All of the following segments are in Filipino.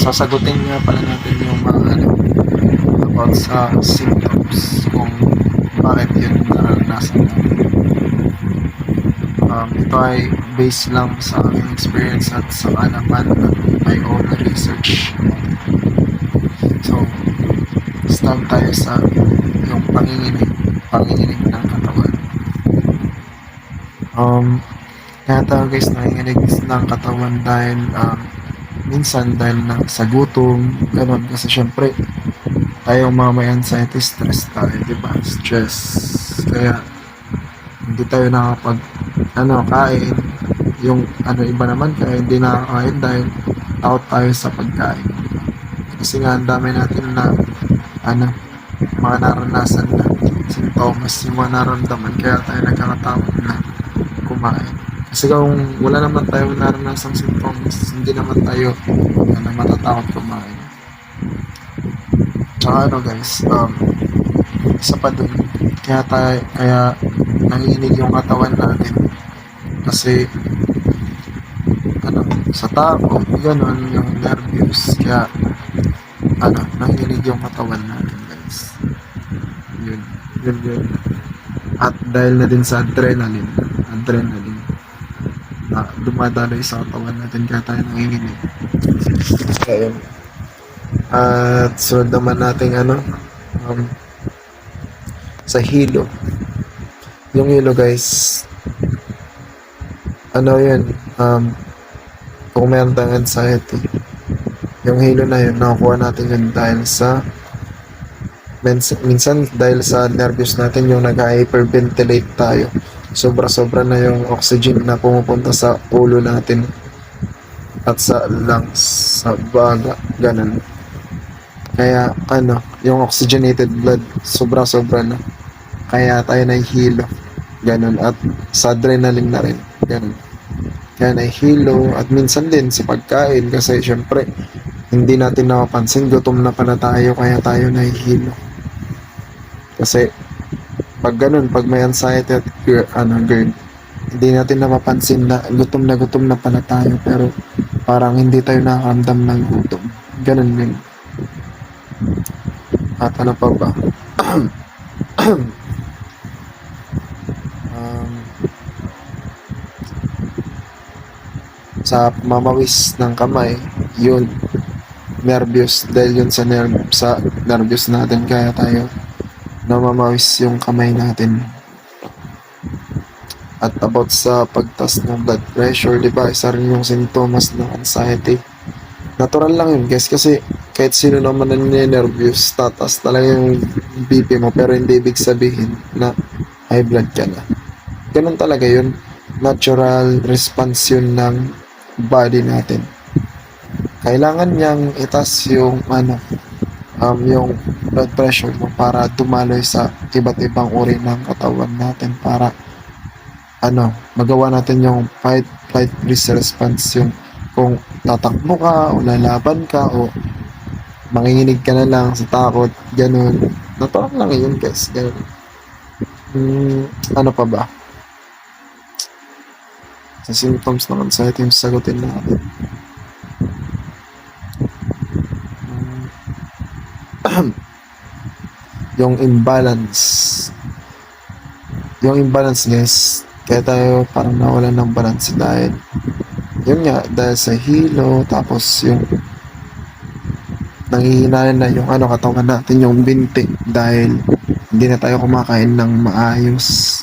sasagutin nga pala natin yung mga about sa symptoms kung bakit yun naranasan natin. Ito ay based lang sa aking experience at sa alaman at my own research. So, start tayo sa yung panginginig ng katawan. Kaya tayo guys nanginginig ng katawan dahil minsan dahil sa gutom, ganun. Kasi syempre, tayong mga may anxiety, stress tayo, diba? Stress. Kaya, hindi tayo nakapag kain. Yung iba naman kaya hindi nakakain dahil out tayo sa pagkain. Kasi nga ang dami natin na mga naranasan na sintomas, yung mga naramdaman, kaya tayo nagkakatakot na kumain. Kasi kung wala naman tayo naranasang sintomas, hindi naman tayo matatakot kumain. Tsaka guys, isa pa dun, kaya nanginginig yung katawan natin kasi sa takot, gano'n, yung nervous, kaya nanginginig yung katawan natin guys. Yun. At dahil na din sa adrenaline na dumadaloy sa katawan natin, kaya tayo nanginginig. Kaya yun. At sunod naman natin sa hilo. Yung hilo guys, yun, kung meron tayong anxiety, yung hilo na yun, nakukuha natin yun dahil sa minsan dahil sa nervous natin, yung nag-hyperventilate tayo, sobra-sobra na yung oxygen na pumupunta sa ulo natin at sa lungs, sa baga, ganun. Kaya yung oxygenated blood sobra-sobra na, kaya tayo nahihilo, ganun. At sa adrenaline na rin, ganun. Kaya nahihilo. At minsan din sa pagkain, kasi syempre hindi natin napapansin, gutom na pala tayo, kaya tayo nahihilo. Kasi pag ganun, pag may anxiety at GERD, hindi natin napapansin na gutom na pala tayo, pero parang hindi tayo nakakamdam ng gutom. Ganun din. At ano pa ba? Sa mamawis ng kamay, yun, nervous, dahil yun sa nervous natin, kaya tayo namamawis yung kamay natin. At about sa pagtaas ng blood pressure, diba, isa rin yung sintomas ng anxiety. Natural lang yun guys, kasi kahit sino naman na nervous, tataas talaga yung BP mo, pero hindi ibig sabihin na high blood ka na. Ganun talaga yun, natural response yun ng body natin. Kailangan niyang itaas yung yung blood pressure mo para dumaloy sa iba't ibang uri ng katawan natin, para magawa natin yung fight, flight, freeze response, yung kung tatakbo ka o lalaban ka o manginginig ka na lang sa takot, ganun. Natural lang yun guys, ganun. Ano pa ba? Sa symptoms ng anxiety yung sagutin natin. Yung imbalance guys, kaya tayo parang nawalan ng balance dahil yun nga, dahil sa hilo, tapos yung nanghihinalan na yung katawan natin, yung binti, dahil hindi na tayo kumakain ng maayos,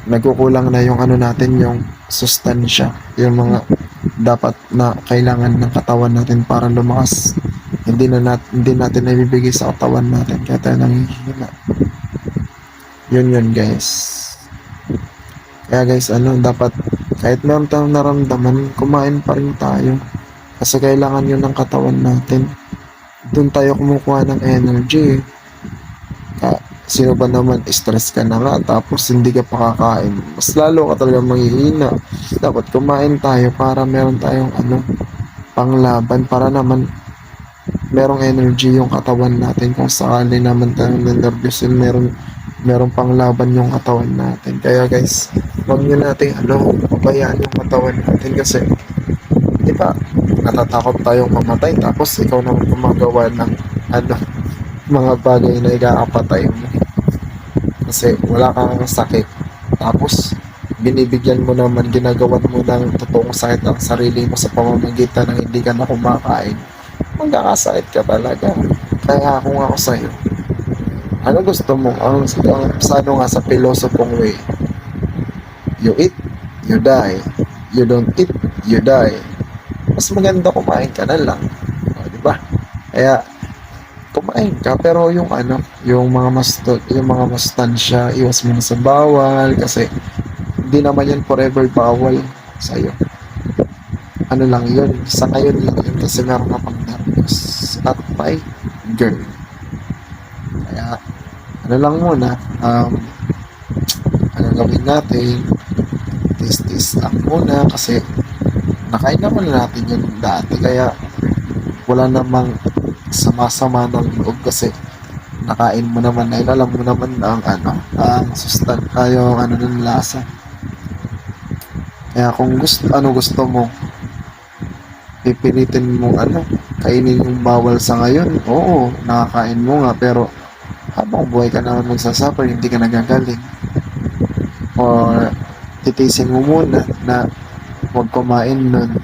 nagkukulang na yung natin, yung sustansya, yung mga dapat na kailangan ng katawan natin para lumakas, hindi natin nabibigay sa katawan natin, kaya tayo nanghihina. Yun guys. Kaya guys, dapat kahit meron tayong naramdaman, kumain pa rin tayo, kasi kailangan yun ng katawan natin. Doon tayo kumukuha ng energy. Sino ba naman, stress ka na nga tapos hindi ka pa kakain, mas lalo ka talaga manghihina. Dapat kumain tayo para meron tayong panglaban, para naman merong energy yung katawan natin kung sakali naman tayong nervous, merong panglaban yung katawan natin. Kaya guys, huwag nyo natin pabayaan yung katawan natin, kasi Di ba, natatakot tayong mamatay tapos ikaw naman gumagawa ng ano, mga bagay na ikakapatay mo kasi wala kang sakit. Tapos, binibigyan mo naman, ginagawan mo ng totoong sakit ang sarili mo sa pamamagitan ng hindi ka na kumakain. Magkakasakit ka talaga. Kaya kung ako sa'yo, ano gusto mo? Sa ano nga sa pilosopong way, you eat, you die. You don't eat, you die. Mas maganda kumain ka na lang. O, di ba? Kaya, kumain ka pero yung ano, yung mga mastansya, iwas mo na sa bawal kasi hindi naman yan forever bawal sa'yo. Ano lang yun, sa ngayon lang yun kasi meron ka pang nervous at by girl. Kaya, ano lang muna, ano gawin natin, tis lang muna kasi nakain naman natin yun dati kaya wala namang sama-sama ng loob kasi nakain mo naman na yun, alam mo naman ang ano, ang yung ano ng lasa. Kaya kung gusto mo, pipilitin mo ano, kainin yung bawal sa ngayon, oo, nakakain mo nga, pero habang buhay ka naman magsasuffer, hindi ka nagagaling. Or titisin mo muna na huwag kumain nun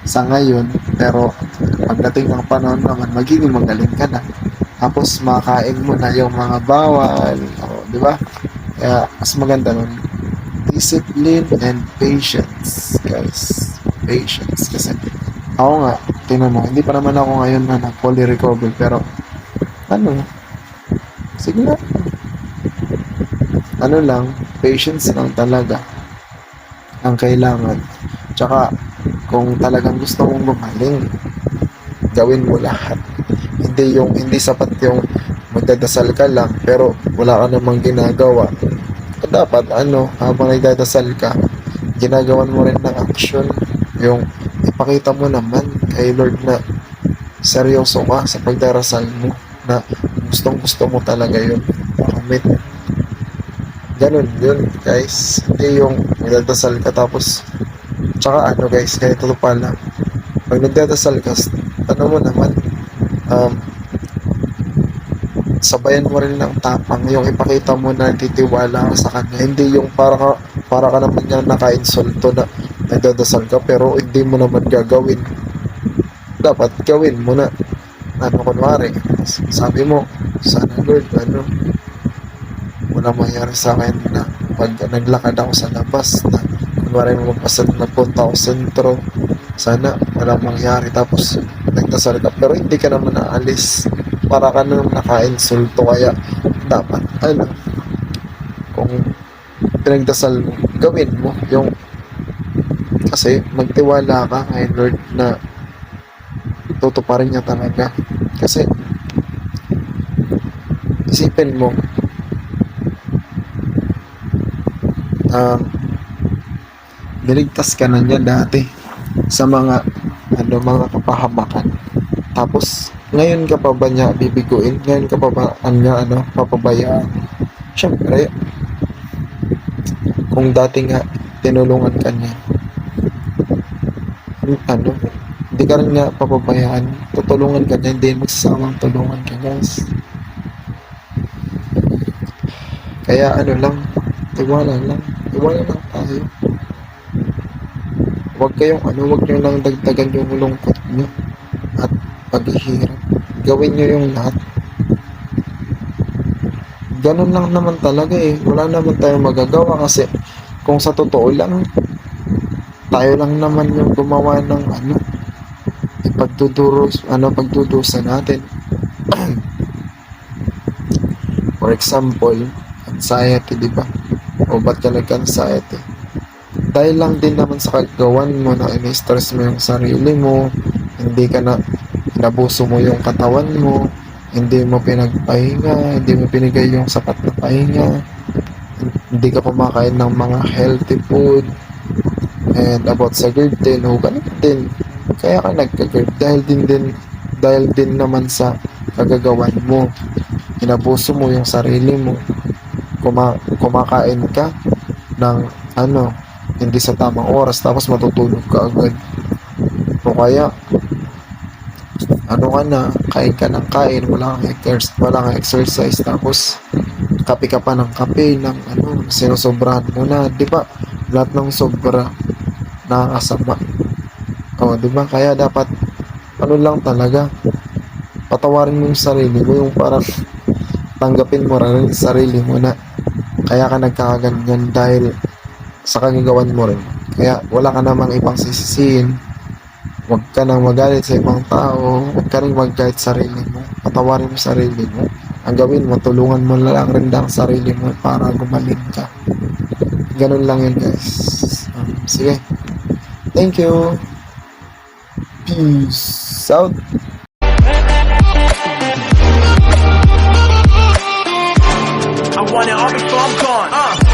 sa ngayon, pero pagdating ng panahon naman, magiging magaling ka na. Tapos makain mo na yung mga bawal, di ba? Kaya mas maganda nun. Discipline and patience, guys. Patience. Kasi ako nga, tingnan mo, hindi pa naman ako ngayon na fully recover, pero ano, sige na. Ano lang, patience lang talaga ang kailangan. Tsaka, kung talagang gusto mong gumaling, gawin mo lahat. Hindi sapat yung magdadasal ka lang, pero wala ka namang ginagawa. Dapat, habang nagdadasal ka, ginagawan mo rin ng action. Yung ipakita mo naman kay Lord na seryoso ka sa pagdarasal mo, na gustong-gusto mo talaga yun. Makamit. Ganun yun, guys. Hindi yung nagdadasal ka tapos tsaka guys, ganito pala. Pag nagdadasal ka, mo naman, sabayan mo rin ng tapang, yung ipakita mo na titiwala ka sa kanya, hindi yung para ka naman niya naka-insulto na nagdadasal ka pero hindi mo naman gagawin. Dapat gawin mo na, kunwari sabi mo, sana Lord, walang mangyari sa akin na pag naglakad ako sa labas na kunwari nagpunta ako sa sentro, sana walang mangyari, tapos nagdasal ka pero hindi ka naman naalis, para ka nang naka-insulto. Kaya dapat kung pinagdasal mo, gawin mo yung, kasi magtiwala ka kay Lord na tutuparin niya talaga. Kasi isipin mo, niligtas ka na niya dati sa mga mga kapahamakan, tapos ngayon ka pa ba niya bibiguin? Ngayon ka pa ba papabayaan? Syempre, kung dati nga tinulungan ka niya, hindi ka rin nga papabayaan, tutulungan ka niya, hindi magsasawang tulungan ka, guys. Kaya tiwala lang tayo. Huwag nyo lang dagdagan yung lungkot nyo at paghihirap. Gawin nyo yung lahat. Ganun lang naman talaga wala naman tayong magagawa kasi kung sa totoo lang, tayo lang naman yung gumawa ng pagdudusa natin. For example, anxiety, di ba? O ba't ka nag-anxiety? Dahil lang din naman sa kagawan mo na ini-stress mo yung sarili mo, hindi ka na inabuso mo yung katawan mo, hindi mo pinagpahinga, hindi mo pinigay yung sapat na pahinga, hindi ka kumakain ng mga healthy food, and about sa GERD din, ganun din. Kaya ka nagka-GERD dahil din naman sa kagagawan mo, inabuso mo yung sarili mo, kumakain ka ng hindi sa tamang oras tapos matutulog ka agad. O kaya, ano ka na, kain ka ng kain, wala kang exercise, tapos kape ka pa ng kape, ng ano, sinusobrahan mo na, di ba? Lahat ng sobra, nakakasama. O, di ba? Kaya dapat, ano lang talaga, patawarin mo yung sarili mo, yung parang tanggapin mo rin yung sarili mo na kaya ka nagkakaganyan dahil sa kagagawan mo rin. Kaya wala ka namang ibang sisisihin. Huwag ka nang magalit sa ibang tao. Huwag ka rin magalit sa sarili mo. Patawarin mo sarili mo. Ang gawin mo, tulungan mo na lang rin ang sarili mo para gumaling ka. Ganun lang yun, guys. Sige. Thank you. Peace out. I want it all before I'm gone.